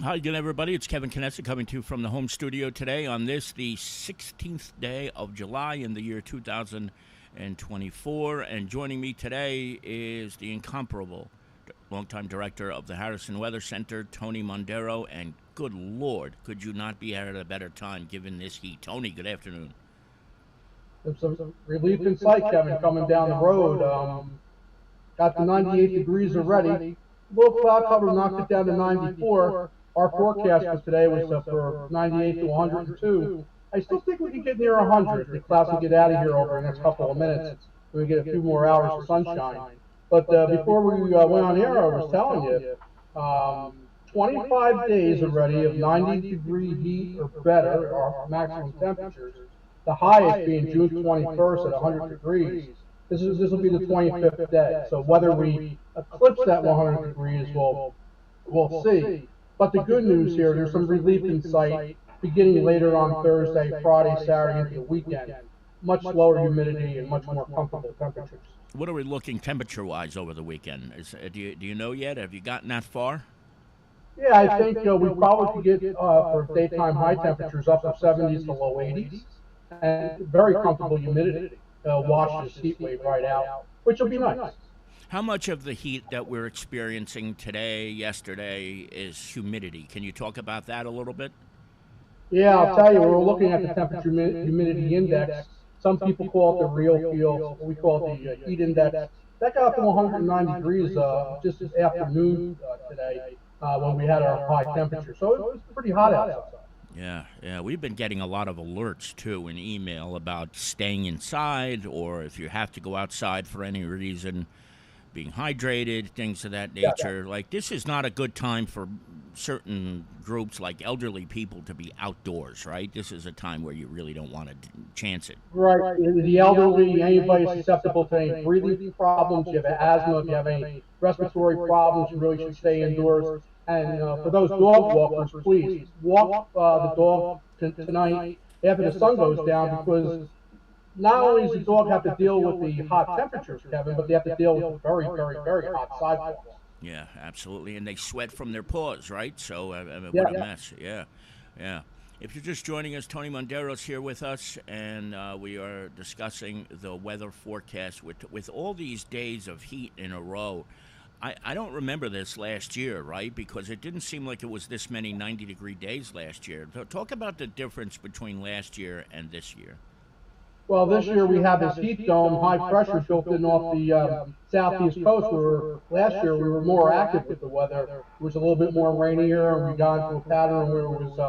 Hi again, everybody. It's Kevin Knesset coming to you from the home studio today on this, the 16th day of July in the year 2024. And joining me today is the incomparable longtime director of the Harrison Weather Center, Tony Mondero. And good Lord, could you not be at a better time given this heat? Tony, good afternoon. There's some relief in sight, Kevin, coming down the road. Got to 98 degrees already. Low cloud cover knocked it down to 94. Our forecast for today was for 98 to 102. I still think we can get near 100. The clouds will get out of here over the next couple of minutes. We get a few more hours of sunshine. But before we went on air, I was telling you, 25 days already of 90-degree heat or better, our maximum temperatures. The highest being June 21st at 100 degrees. This will be the 25th day. So whether we eclipse that 100 degrees, we'll see. But the good news here, there's some relief in sight beginning later on Thursday, Friday, Saturday, into the weekend. Much lower humidity and much more comfortable temperatures. What are we looking temperature-wise over the weekend? Do you know yet? Have you gotten that far? Yeah, I think we probably could get for daytime high temperatures up to 70s to low 80s, and very comfortable humidity. Washes heat wave right out, which will be nice. How much of the heat that we're experiencing today, yesterday, is humidity? Can you talk about that a little bit? Yeah, I'll tell you, we're looking at the temperature humidity index. Some people call it the real feel. We call it the heat index. That got up to 109 degrees just this afternoon today when we had our high temperature. So it was pretty hot outside. Yeah. We've been getting a lot of alerts, too, in email about staying inside or if you have to go outside for any reason, being hydrated, things of that nature. Yeah. Like, this is not a good time for certain groups like elderly people to be outdoors, right? This is a time where you really don't want to chance it. Right. The elderly, anybody susceptible to any breathing problems, you have asthma, if you have any respiratory problems, you really should stay indoors. And for those dog walkers, please walk the dog tonight after the sun goes down, because not only does the dog have to deal with the hot temperatures, Kevin, but they have to deal with the very, very, very hot sidewalks. Yeah, absolutely. And they sweat from their paws, right? So Yeah. what a mess. Yeah. If you're just joining us, Tony Mondero's here with us, and we are discussing the weather forecast with all these days of heat in a row. I don't remember this last year, right? Because it didn't seem like it was this many 90-degree days last year. Talk about the difference between last year and this year. Well, this year we have this heat dome, high pressure built in off the southeast coast. Last year we were more active with the weather. It was a little bit more rainier, and we got into a pattern where it was,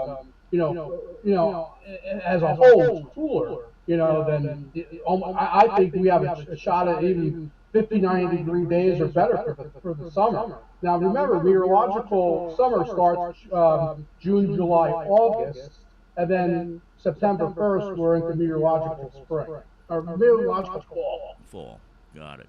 as a whole, it was cooler. Than I think we have a shot at even 59-degree days or better for the summer. Now remember, meteorological summer starts June, July, August, and then September 1st we're into meteorological spring, or meteorological fall. Fall. Got it.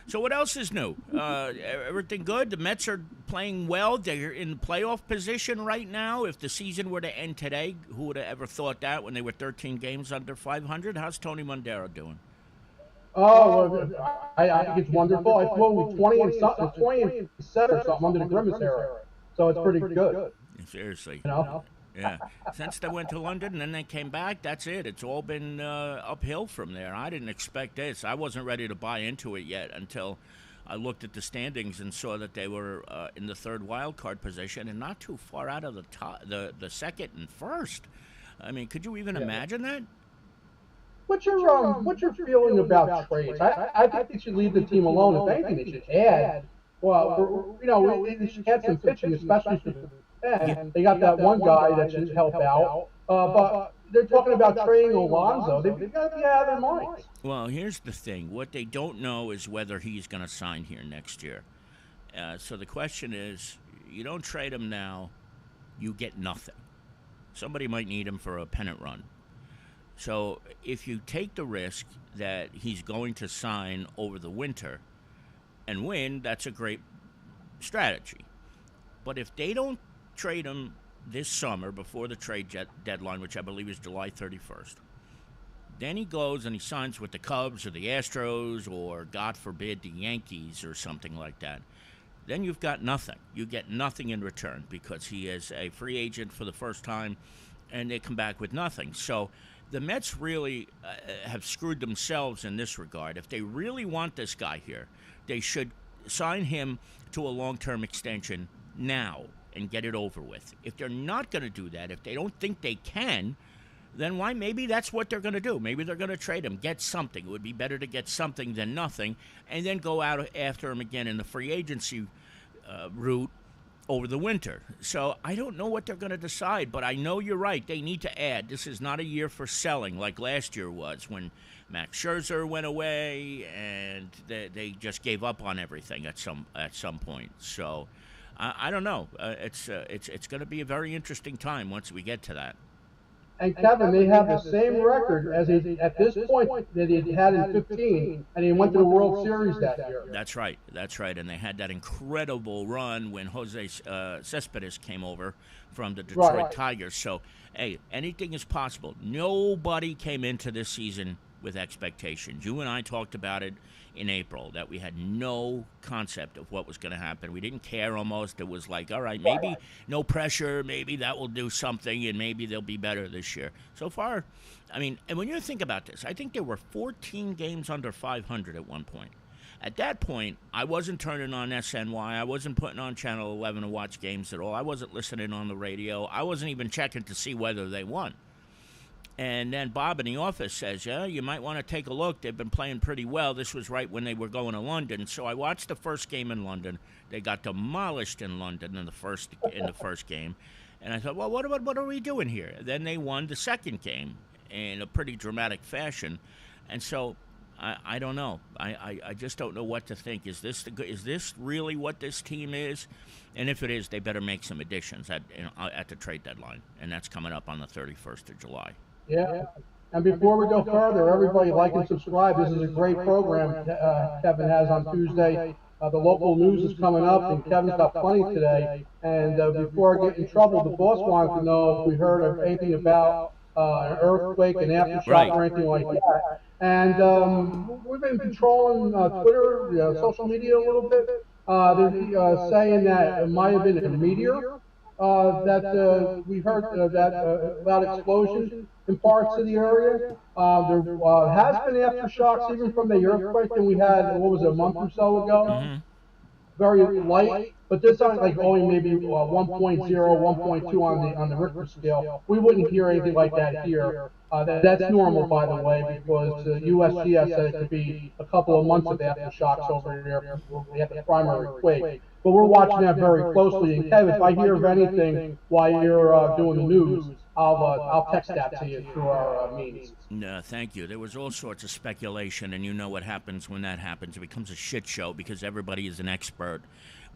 So what else is new? Everything good? The Mets are playing well. They're in playoff position right now. If the season were to end today, who would have ever thought that when they were 13 games under 500? How's Tony Mondero doing? Oh, I think it's wonderful. I thought we 20 and 7 or something under the Grimace era, so it's pretty good. Seriously. Yeah. Since they went to London and then they came back, that's it. It's all been uphill from there. I didn't expect this. I wasn't ready to buy into it yet until I looked at the standings and saw that they were in the third wild card position and not too far out of the top, the second and first. I mean, could you even imagine that? What's your feeling about trades? I think they should leave the team alone. If anything, they should add. Well, they should add some pitching, especially for the end. They got that one guy that should help out. But they're talking about trading Alonso. They've got to be out of their minds. Well, here's the thing. What they don't know is whether he's going to sign here next year. So the question is, you don't trade him now, you get nothing. Somebody might need him for a pennant run. So if you take the risk that he's going to sign over the winter and win, that's a great strategy. But if they don't trade him this summer before the trade deadline, which I believe is July 31st, then he goes and he signs with the Cubs or the Astros or, God forbid, the Yankees or something like that. then you've got nothing. You get nothing in return because he is a free agent for the first time, and they come back with nothing. So the Mets really have screwed themselves in this regard. If they really want this guy here, they should sign him to a long-term extension now and get it over with. If they're not going to do that, if they don't think they can, then why? Maybe that's what they're going to do. Maybe they're going to trade him, get something. It would be better to get something than nothing, and then go out after him again in the free agency route over the winter. So I don't know what they're going to decide, but I know you're right. They need to add. This is not a year for selling like last year was when Max Scherzer went away and they just gave up on everything at some point. So I don't know. It's going to be a very interesting time once we get to that. And Kevin, they have the same record as at this point that he had in 15, and he went to the World Series that year. That's right. And they had that incredible run when Jose Cespedes came over from the Detroit Tigers. So, hey, anything is possible. Nobody came into this season with expectations. You and I talked about it in April, that we had no concept of what was going to happen. We didn't care almost. It was like, all right, maybe no pressure, maybe that will do something, and maybe they'll be better this year. So far, I mean, and when you think about this, I think there were 14 games under 500 at one point. At that point, I wasn't turning on SNY. I wasn't putting on Channel 11 to watch games at all. I wasn't listening on the radio. I wasn't even checking to see whether they won. And then Bob in the office says, yeah, you might want to take a look. They've been playing pretty well. This was right when they were going to London. So I watched the first game in London. They got demolished in London in the first game. And I thought, well, what are we doing here? Then they won the second game in a pretty dramatic fashion. And so I don't know. I just don't know what to think. Is this really what this team is? And if it is, they better make some additions at the trade deadline. And that's coming up on the 31st of July. Yeah. And before we go further, everybody like and subscribe. This is a great program Kevin has on Tuesday. The local news is coming up, and Kevin's got plenty today. And before I get in trouble, the boss wanted to know if we heard of anything about an earthquake, an aftershock, or anything like that. And we've been controlling Twitter, social media a little bit. They're saying that it might have been a meteor. That we heard about explosions in parts of the area. There has been aftershocks even from the earthquake that we had, what was it, a month or so ago? Mm-hmm. Very light, but this time like only maybe 1.0, 1.2 on the Richter scale. We wouldn't hear anything like that here. That's normal, by the way, because USGS said it could be a couple of months of aftershocks over here. We had the primary quake. But we're watching that very closely. And Kevin, if I hear of anything while you're doing the news, I'll text that to you through our meetings. No, thank you. There was all sorts of speculation, and you know what happens when that happens. It becomes a shit show because everybody is an expert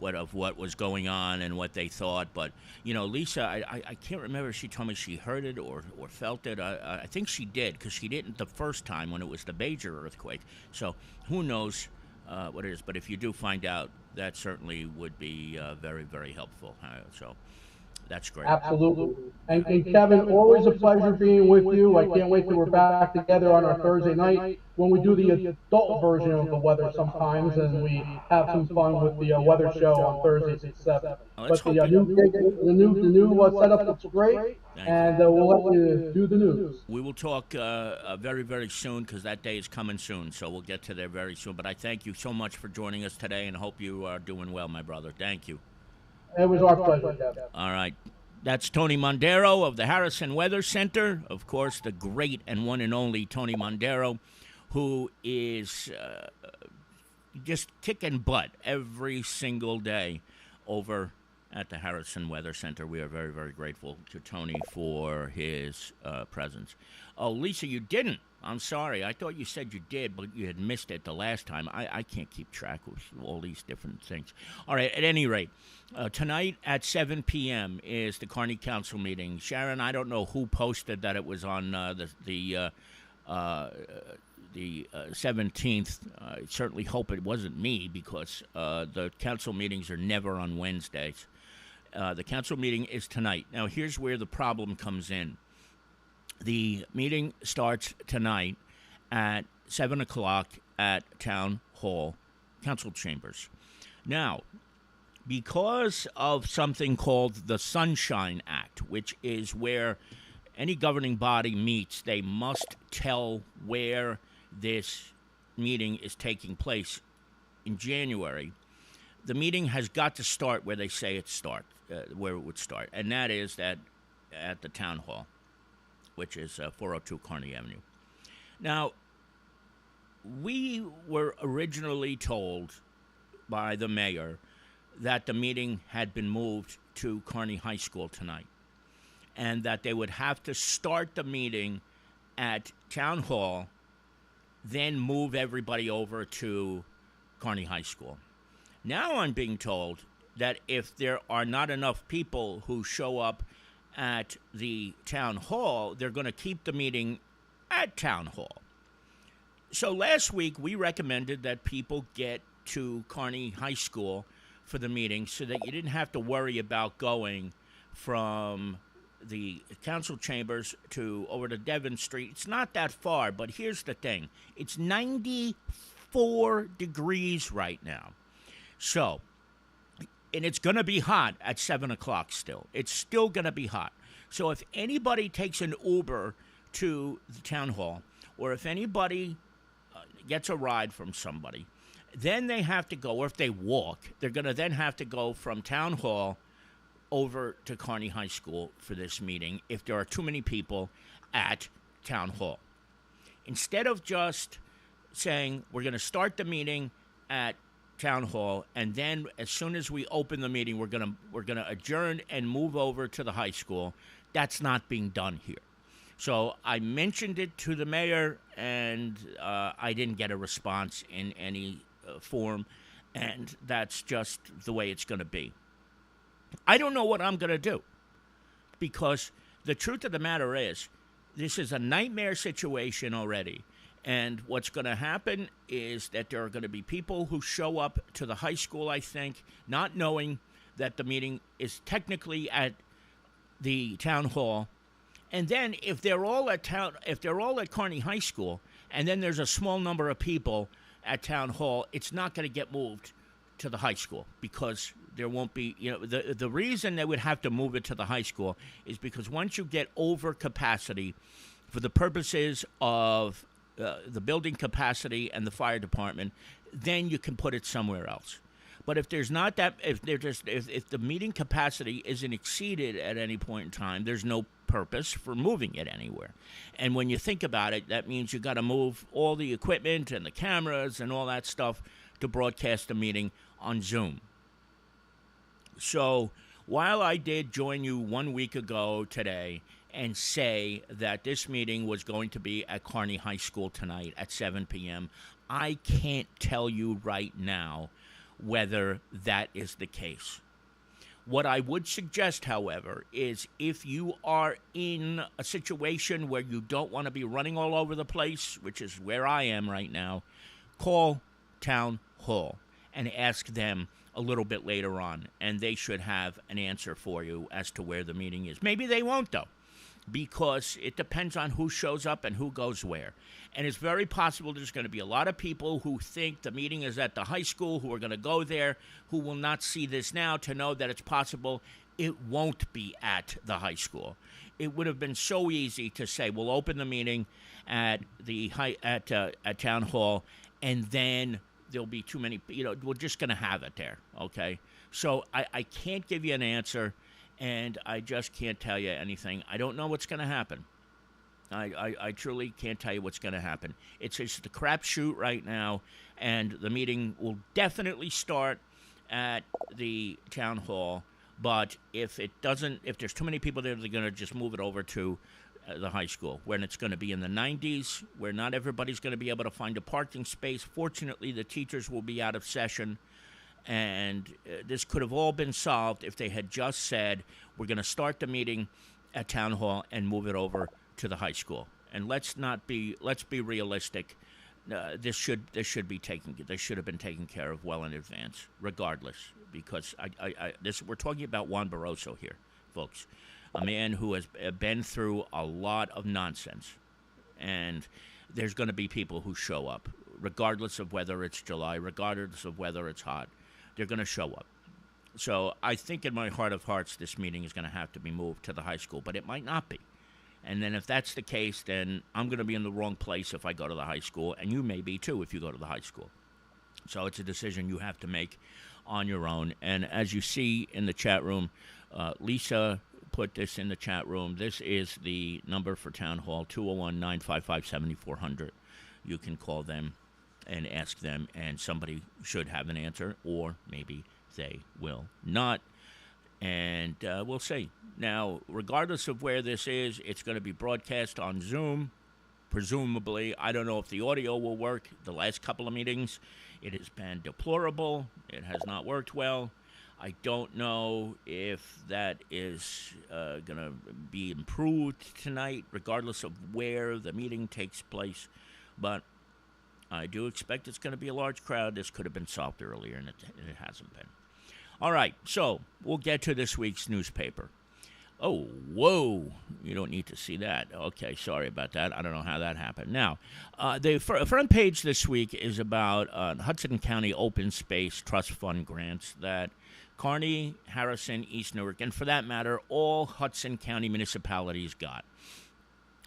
of what was going on and what they thought. But, Lisa, I can't remember if she told me she heard it or felt it. I think she did because she didn't the first time when it was the major earthquake. So who knows what it is. But if you do find out, that certainly would be very, very helpful. So that's great. Absolutely. And Kevin, always a pleasure being with you. I can't wait till we're back together on our Thursday night when we do the adult version of the weather sometimes, and we have some fun with the weather show on Thursdays at 7. But the new setup looks great, and we'll let you do the news. We will talk very, very soon because that day is coming soon, so we'll get to there very soon. But I thank you so much for joining us today and hope you are doing well, my brother. Thank you. It was our pleasure, Kevin. All right. That's Tony Mondero of the Harrison Weather Center. Of course, the great and one and only Tony Mondero, who is just kicking butt every single day over at the Harrison Weather Center. We are very, very grateful to Tony for his presence. Oh, Lisa, you didn't. I'm sorry. I thought you said you did, but you had missed it the last time. I can't keep track of all these different things. All right, at any rate, tonight at 7 p.m. is the Kearny Council meeting. Sharon, I don't know who posted that it was on the 17th. I certainly hope it wasn't me because the council meetings are never on Wednesdays. The council meeting is tonight. Now, here's where the problem comes in. The meeting starts tonight at 7 o'clock at Town Hall Council Chambers. Now, because of something called the Sunshine Act, which is where any governing body meets, they must tell where this meeting is taking place in January. The meeting has got to start where they say where it would start, and that is at the town hall, which is 402 Kearny Avenue. Now, we were originally told by the mayor that the meeting had been moved to Kearny High School tonight, and that they would have to start the meeting at Town Hall, then move everybody over to Kearny High School. Now I'm being told that if there are not enough people who show up at the Town Hall, they're going to keep the meeting at Town Hall. So last week we recommended that people get to Kearny High School for the meeting so that you didn't have to worry about going from the council chambers over to Devon Street. It's not that far, but here's the thing. It's 94 degrees right now. So, and it's going to be hot at 7 o'clock still. It's still going to be hot. So if anybody takes an Uber to the town hall, or if anybody gets a ride from somebody, then they have to go, or if they walk, they're going to then have to go from town hall over to Kearny High School for this meeting if there are too many people at town hall. Instead of just saying we're going to start the meeting at town hall, and then as soon as we open the meeting, we're gonna adjourn and move over to the high school. That's not being done here. So I mentioned it to the mayor, and I didn't get a response in any form, and that's just the way it's going to be. I don't know what I'm going to do, because the truth of the matter is, this is a nightmare situation already. And what's going to happen is that there are going to be people who show up to the high school, I think, not knowing that the meeting is technically at the town hall. And then if they're all at Kearny High School, and then there's a small number of people at town hall, it's not going to get moved to the high school, because there won't be, the reason they would have to move it to the high school is because once you get over capacity for the purposes of the building capacity and the fire department, then you can put it somewhere else. But if there's not that, if the meeting capacity isn't exceeded at any point in time, there's no purpose for moving it anywhere. And when you think about it, that means you got to move all the equipment and the cameras and all that stuff to broadcast the meeting on Zoom. So while I did join you 1 week ago today and say that this meeting was going to be at Kearny High School tonight at 7 p.m., I can't tell you right now whether that is the case. What I would suggest, however, is if you are in a situation where you don't want to be running all over the place, which is where I am right now, call Town Hall and ask them a little bit later on, and they should have an answer for you as to where the meeting is. Maybe they won't, though, because it depends on who shows up and who goes where. And it's very possible there's going to be a lot of people who think the meeting is at the high school, who are going to go there, who will not see this now to know that it's possible it won't be at the high school. It would have been so easy to say, we'll open the meeting at Town Hall, and then there'll be too many, we're just going to have it there, okay? So I can't give you an answer, and I just can't tell you anything. I don't know what's going to happen. I truly can't tell you what's going to happen. It's just a crapshoot right now, and the meeting will definitely start at the town hall. But if there's too many people there, they're going to just move it over to the high school, when it's going to be in the 90s, where not everybody's going to be able to find a parking space. Fortunately, the teachers will be out of session, and this could have all been solved if they had just said, we're going to start the meeting at town hall and move it over to the high school. And let's be realistic. This should have been taken care of well in advance, regardless, because we're talking about Juan Barroso here, folks, a man who has been through a lot of nonsense, and there's going to be people who show up, regardless of whether it's July, regardless of whether it's hot. They're going to show up. So I think in my heart of hearts, this meeting is going to have to be moved to the high school, but it might not be. And then if that's the case, then I'm going to be in the wrong place if I go to the high school, and you may be too if you go to the high school. So it's a decision you have to make on your own. And as you see in the chat room, Lisa put this in the chat room. This is the number for Town Hall, 201-955-7400. You can call them and ask them, and somebody should have an answer, or maybe they will not. And we'll see. Now, regardless of where this is, it's going to be broadcast on Zoom, presumably. I don't know if the audio will work. The last couple of meetings, it has been deplorable. It has not worked well. I don't know if that is going to be improved tonight, regardless of where the meeting takes place. But I do expect it's going to be a large crowd. This could have been solved earlier, and it hasn't been. All right, so we'll get to this week's newspaper. Oh, whoa, you don't need to see that. Okay, sorry about that. I don't know how that happened. Now, the front page this week is about Hudson County Open Space Trust Fund grants that Kearny, Harrison, East Newark, and for that matter, all Hudson County municipalities got.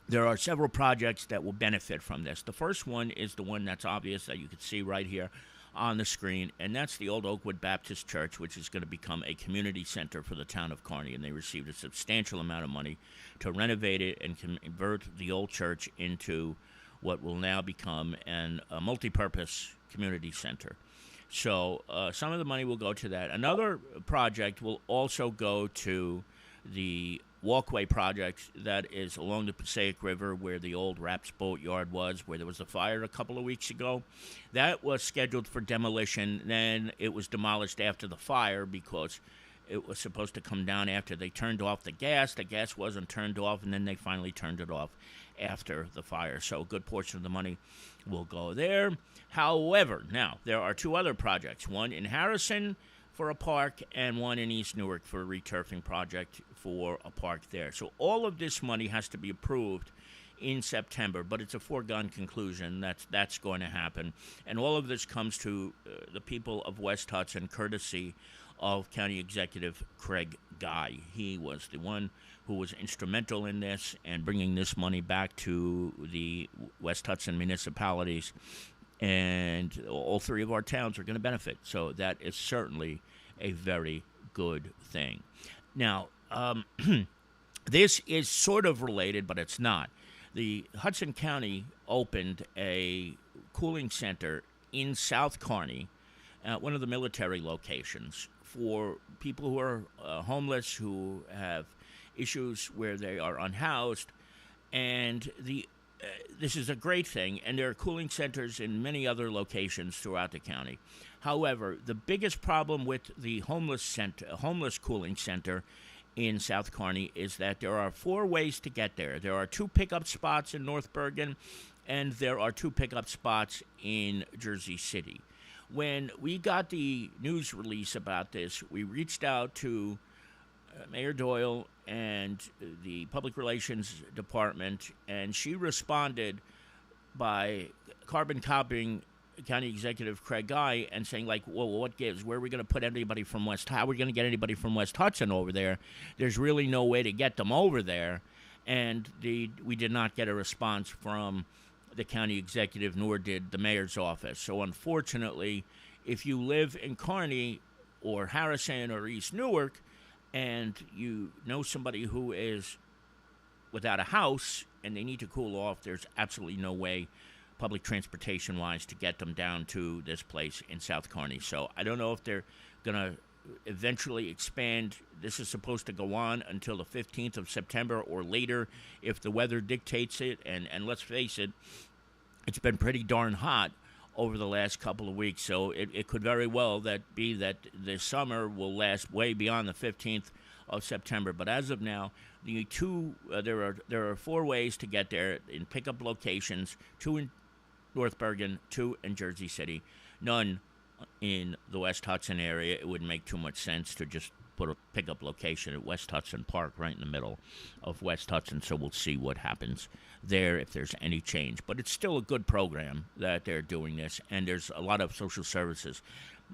There are several projects that will benefit from this. The first one is the one that's obvious that you can see right here on the screen, and that's the old Oakwood Baptist Church, which is going to become a community center for the town of Kearny, and they received a substantial amount of money to renovate it and convert the old church into what will now become a multi-purpose community center. So some of the money will go to that. Another project will also go to the walkway project that is along the Passaic River where the old Raps Boat Yard was, where there was a fire a couple of weeks ago. That was scheduled for demolition. Then it was demolished after the fire because it was supposed to come down after they turned off the gas. The gas wasn't turned off, and then they finally turned it off after the fire. So a good portion of the money will go there. However, now, there are two other projects, one in Harrison for a park and one in East Newark for a returfing project for a park there. So all of this money has to be approved in September, but it's a foregone conclusion that's going to happen. And all of this comes to the people of West Hudson courtesy of County Executive Craig Guy. He was the one who was instrumental in this and bringing this money back to the West Hudson municipalities. And all three of our towns are going to benefit. So that is certainly a very good thing. Now, this is sort of related, but it's not. The Hudson County opened a cooling center in South Kearny at one of the military locations for people who are homeless, who have issues where they are unhoused. And this is a great thing, and there are cooling centers in many other locations throughout the county. However, the biggest problem with the homeless cooling center in South Kearny is that there are 4 ways to get there. There are 2 pickup spots in North Bergen, and there are 2 pickup spots in Jersey City. When we got the news release about this, we reached out to Mayor Doyle and the Public Relations Department, and she responded by carbon copying County Executive Craig Guy and saying, like, well, what gives? Where are we going to put anybody from how are we going to get anybody from West Hudson over there? There's really no way to get them over there. And we did not get a response from the county executive, nor did the mayor's office. So unfortunately, if you live in Kearny or Harrison or East Newark, and you know somebody who is without a house and they need to cool off, there's absolutely no way, public transportation-wise, to get them down to this place in South Kearny. So I don't know if they're going to eventually expand. This is supposed to go on until the 15th of September or later if the weather dictates it. And let's face it, it's been pretty darn hot over the last couple of weeks, so it could very well be that the summer will last way beyond the 15th of September. But as of now, there are 4 ways to get there in pickup locations: 2 in North Bergen, 2 in Jersey City, none in the West Hudson area. It wouldn't make too much sense to just put a pickup location at West Hudson Park right in the middle of West Hudson, so we'll see what happens there if there's any change. But it's still a good program that they're doing this, and there's a lot of social services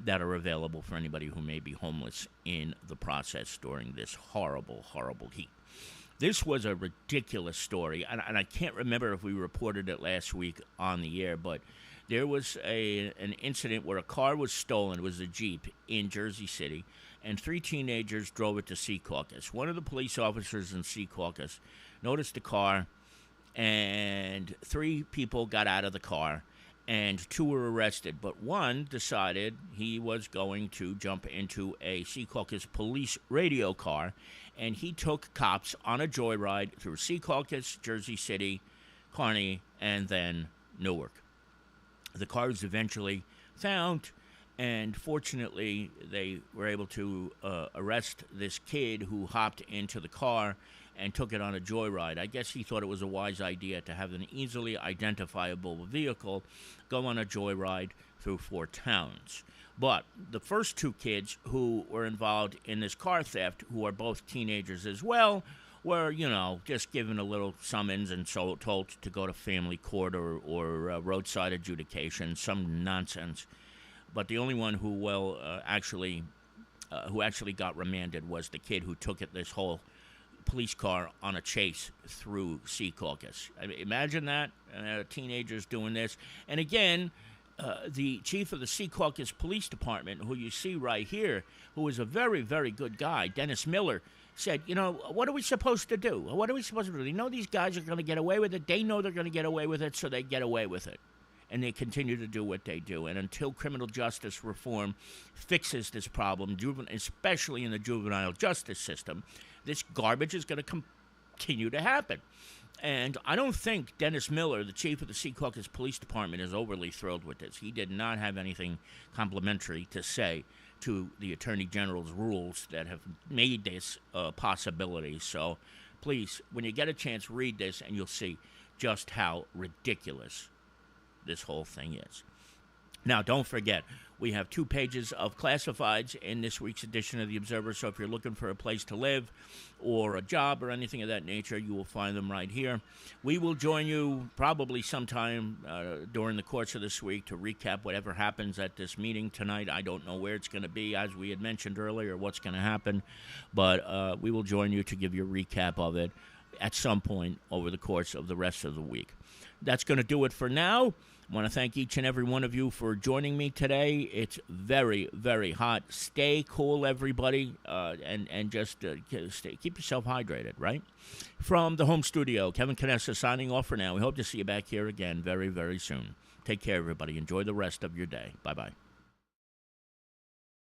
that are available for anybody who may be homeless in the process during this horrible, horrible heat. This was a ridiculous story, and I can't remember if we reported it last week on the air, but there was an incident where a car was stolen. It was a Jeep in Jersey City, and 3 teenagers drove it to Secaucus. One of the police officers in Secaucus noticed the car, and 3 people got out of the car, and 2 were arrested. But one decided he was going to jump into a Secaucus police radio car, and he took cops on a joyride through Secaucus, Jersey City, Kearny, and then Newark. The car was eventually found, and fortunately, they were able to arrest this kid who hopped into the car and took it on a joyride. I guess he thought it was a wise idea to have an easily identifiable vehicle go on a joyride through 4 towns. But the first 2 kids who were involved in this car theft, who are both teenagers as well, were, just given a little summons and so told to go to family court or roadside adjudication, some nonsense. But the only one who actually got remanded was the kid who took this whole police car on a chase through Secaucus. I mean, imagine that, teenagers doing this. And again, the chief of the Secaucus Police Department, who you see right here, who is a very, very good guy, Dennis Miller, said, what are we supposed to do? What are we supposed to do? They know these guys are going to get away with it. They know they're going to get away with it, so they get away with it. And they continue to do what they do. And until criminal justice reform fixes this problem, especially in the juvenile justice system, this garbage is going to continue to happen. And I don't think Dennis Miller, the chief of the Secaucus Police Department, is overly thrilled with this. He did not have anything complimentary to say to the Attorney General's rules that have made this a possibility. So please, when you get a chance, read this and you'll see just how ridiculous this whole thing is. Now, don't forget, we have 2 pages of classifieds in this week's edition of The Observer, so if you're looking for a place to live or a job or anything of that nature, you will find them right here. We will join you probably sometime during the course of this week to recap whatever happens at this meeting tonight. I don't know where it's going to be, as we had mentioned earlier, what's going to happen, but we will join you to give you a recap of it at some point over the course of the rest of the week. That's going to do it for now. I want to thank each and every one of you for joining me today. It's very, very hot. Stay cool, everybody, and just keep yourself hydrated, right? From the home studio, Kevin Canessa signing off for now. We hope to see you back here again very, very soon. Take care, everybody. Enjoy the rest of your day. Bye-bye.